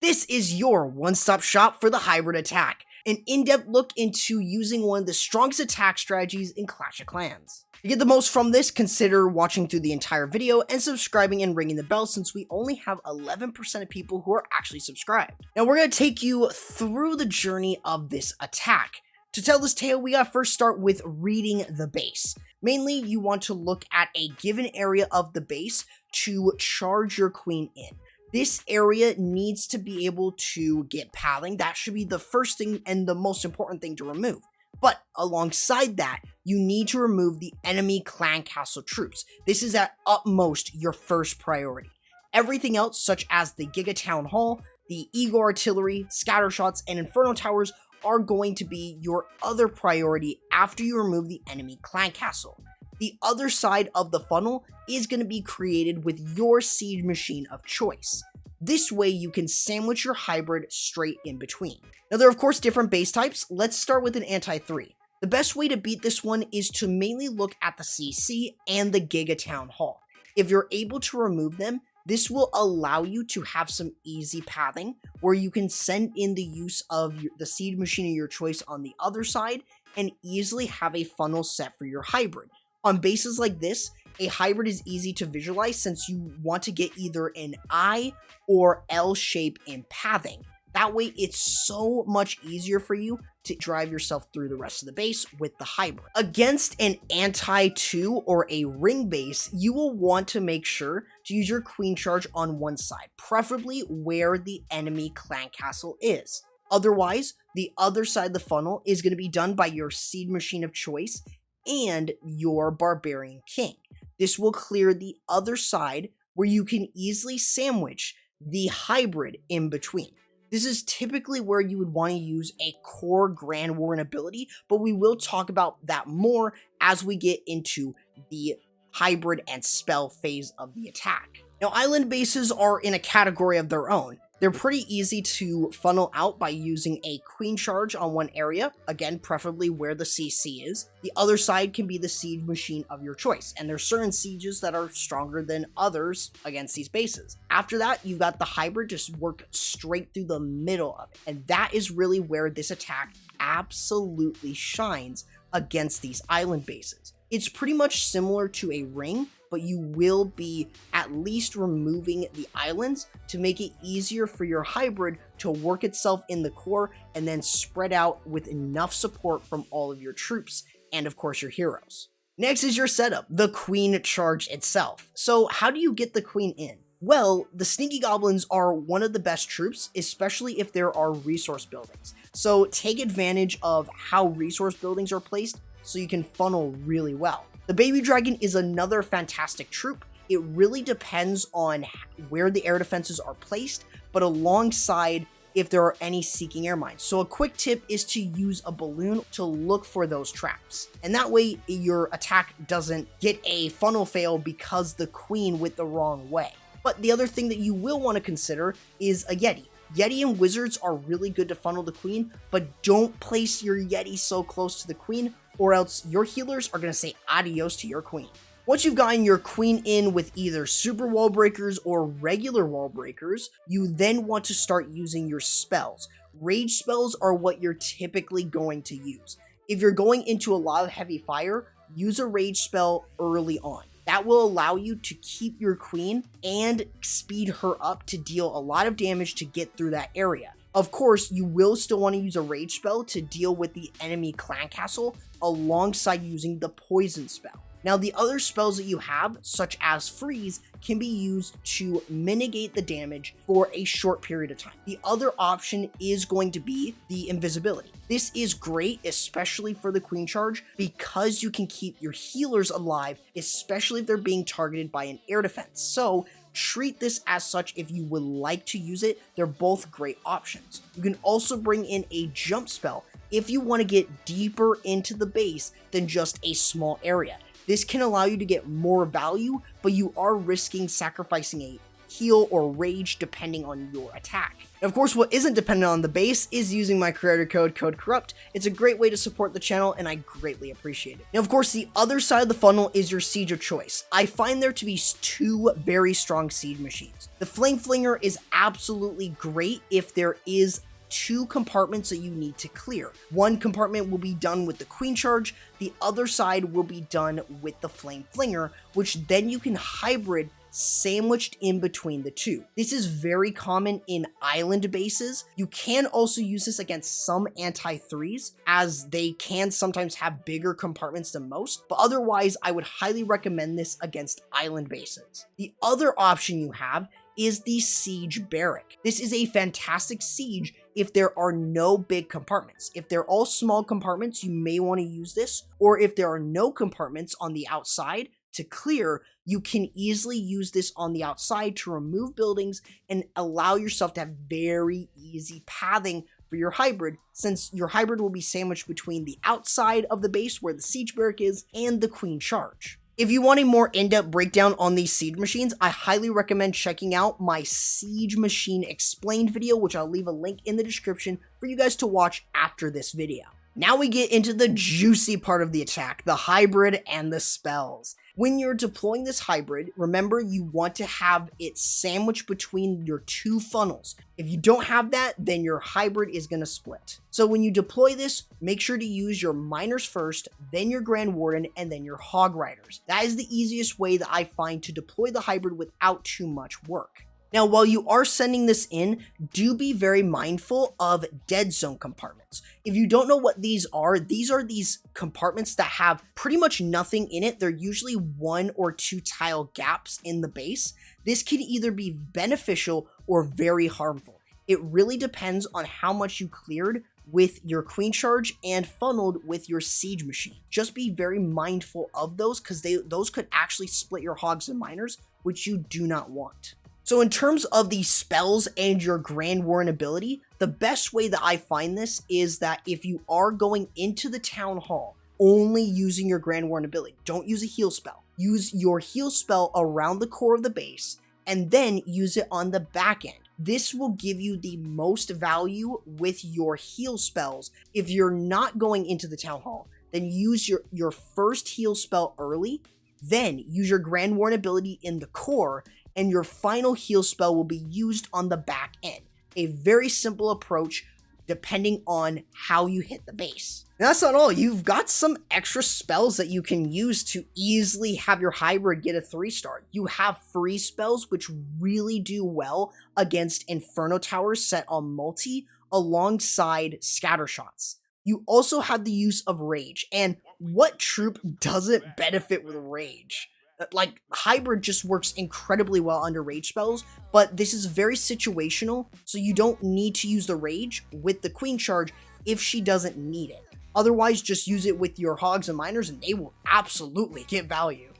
This is your one-stop shop for the hybrid attack, an in-depth look into using one of the strongest attack strategies in Clash of Clans. To get the most from this, consider watching through the entire video and subscribing and ringing the bell, since we only have 11% of people who are actually subscribed. Now we're going to take you through the journey of this attack. To tell this tale, we gotta first start with reading the base. Mainly, you want to look at a given area of the base to charge your queen in. This area needs to be able to get pathing. That should be the first thing and the most important thing to remove. But alongside that, you need to remove the enemy clan castle troops. This is at utmost your first priority. Everything else, such as the Giga Town Hall, the Eagle Artillery, Scatter Shots, and Inferno Towers, are going to be your other priority after you remove the enemy clan castle. The other side of the funnel is going to be created with your siege machine of choice. This way you can sandwich your hybrid straight in between. Now there are of course different base types. Let's start with an anti-3. The best way to beat this one is to mainly look at the CC and the Giga Town Hall. If you're able to remove them, this will allow you to have some easy pathing where you can send in the use of the siege machine of your choice on the other side and easily have a funnel set for your hybrid. On bases like this, a hybrid is easy to visualize since you want to get either an I or L shape in pathing. That way it's so much easier for you to drive yourself through the rest of the base with the hybrid. Against an anti-2 or a ring base, you will want to make sure to use your queen charge on one side, preferably where the enemy clan castle is. Otherwise, the other side of the funnel is going to be done by your siege machine of choice and your barbarian king. This will clear the other side where you can easily sandwich the hybrid in between. This is typically where you would want to use a core Grand Warren ability, but we will talk about that more as we get into the hybrid and spell phase of the attack. Now, island bases are in a category of their own. They're pretty easy to funnel out by using a queen charge on one area, again, preferably where the CC is. The other side can be the siege machine of your choice, and there's certain sieges that are stronger than others against these bases. After that, you got the hybrid just work straight through the middle of it, and that is really where this attack absolutely shines against these island bases. It's pretty much similar to a ring, but you will be at least removing the islands to make it easier for your hybrid to work itself in the core and then spread out with enough support from all of your troops and of course your heroes. Next is your setup, the queen charge itself. So how do you get the queen in? Well, the sneaky goblins are one of the best troops, especially if there are resource buildings. So take advantage of how resource buildings are placed so you can funnel really well. The baby dragon is another fantastic troop. It really depends on where the air defenses are placed, but alongside if there are any seeking air mines. So a quick tip is to use a balloon to look for those traps. And that way your attack doesn't get a funnel fail because the queen went the wrong way. But the other thing that you will want to consider is a Yeti. Yeti and wizards are really good to funnel the queen, but don't place your Yeti so close to the queen or else your healers are going to say adios to your queen. Once you've gotten your queen in with either super wall breakers or regular wall breakers, you then want to start using your spells. Rage spells are what you're typically going to use. If you're going into a lot of heavy fire, use a rage spell early on. That will allow you to keep your queen and speed her up to deal a lot of damage to get through that area. Of course, you will still want to use a rage spell to deal with the enemy clan castle alongside using the poison spell. Now, the other spells that you have, such as freeze, can be used to mitigate the damage for a short period of time. The other option is going to be the invisibility. This is great, especially for the queen charge, because you can keep your healers alive, especially if they're being targeted by an air defense. So treat this as such if you would like to use it. They're both great options. You can also bring in a jump spell if you want to get deeper into the base than just a small area. This can allow you to get more value, but you are risking sacrificing a heal, or rage depending on your attack. And of course, what isn't dependent on the base is using my creator code, CorruptYT. It's a great way to support the channel, and I greatly appreciate it. Now, of course, the other side of the funnel is your siege of choice. I find there to be two very strong siege machines. The Flame Flinger is absolutely great if there is two compartments that you need to clear. One compartment will be done with the Queen Charge, the other side will be done with the Flame Flinger, which then you can hybrid sandwiched in between the two. This is very common in island bases. You can also use this against some anti-3s, as they can sometimes have bigger compartments than most, but otherwise I would highly recommend this against island bases. The other option you have is the Siege Barrack. This is a fantastic siege if there are no big compartments. If they're all small compartments, you may want to use this, or if there are no compartments on the outside to clear, you can easily use this on the outside to remove buildings and allow yourself to have very easy pathing for your hybrid, since your hybrid will be sandwiched between the outside of the base where the Siege Barrack is and the Queen Charge. If you want a more in-depth breakdown on these siege machines, I highly recommend checking out my Siege Machine Explained video, which I'll leave a link in the description for you guys to watch after this video. Now we get into the juicy part of the attack, the hybrid and the spells. When you're deploying this hybrid, remember you want to have it sandwiched between your two funnels. If you don't have that, then your hybrid is going to split. So when you deploy this, make sure to use your miners first, then your Grand Warden, and then your Hog Riders. That is the easiest way that I find to deploy the hybrid without too much work. Now, while you are sending this in, do be very mindful of dead zone compartments. If you don't know what these are these compartments that have pretty much nothing in it. They're usually 1 or 2 tile gaps in the base. This can either be beneficial or very harmful. It really depends on how much you cleared with your Queen Charge and funneled with your Siege Machine. Just be very mindful of those, because those could actually split your hogs and miners, which you do not want. So in terms of the spells and your Grand Warden ability, the best way that I find this is that if you are going into the Town Hall only using your Grand Warden ability, don't use a heal spell. Use your heal spell around the core of the base and then use it on the back end. This will give you the most value with your heal spells. If you're not going into the Town Hall, then use your first heal spell early, then use your Grand Warden ability in the core, and your final heal spell will be used on the back end. A very simple approach depending on how you hit the base. And that's not all. You've got some extra spells that you can use to easily have your hybrid get a 3-star. You have free spells which really do well against Inferno Towers set on multi alongside scatter shots. You also have the use of Rage, and what troop doesn't benefit with Rage? Like, hybrid just works incredibly well under rage spells, but this is very situational, so you don't need to use the rage with the Queen Charge if she doesn't need it. Otherwise, just use it with your hogs and miners and they will absolutely get value.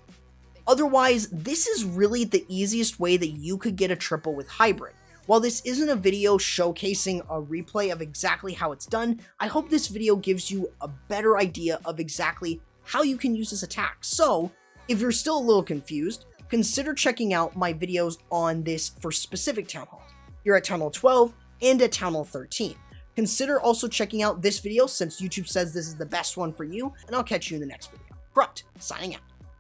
Otherwise, this is really the easiest way that you could get a triple with hybrid. While this isn't a video showcasing a replay of exactly how it's done, I hope this video gives you a better idea of exactly how you can use this attack. So, if you're still a little confused, consider checking out my videos on this for specific Town Halls. You're at Town Hall 12 and at Town Hall 13. Consider also checking out this video since YouTube says this is the best one for you, and I'll catch you in the next video. CorruptYT, signing out.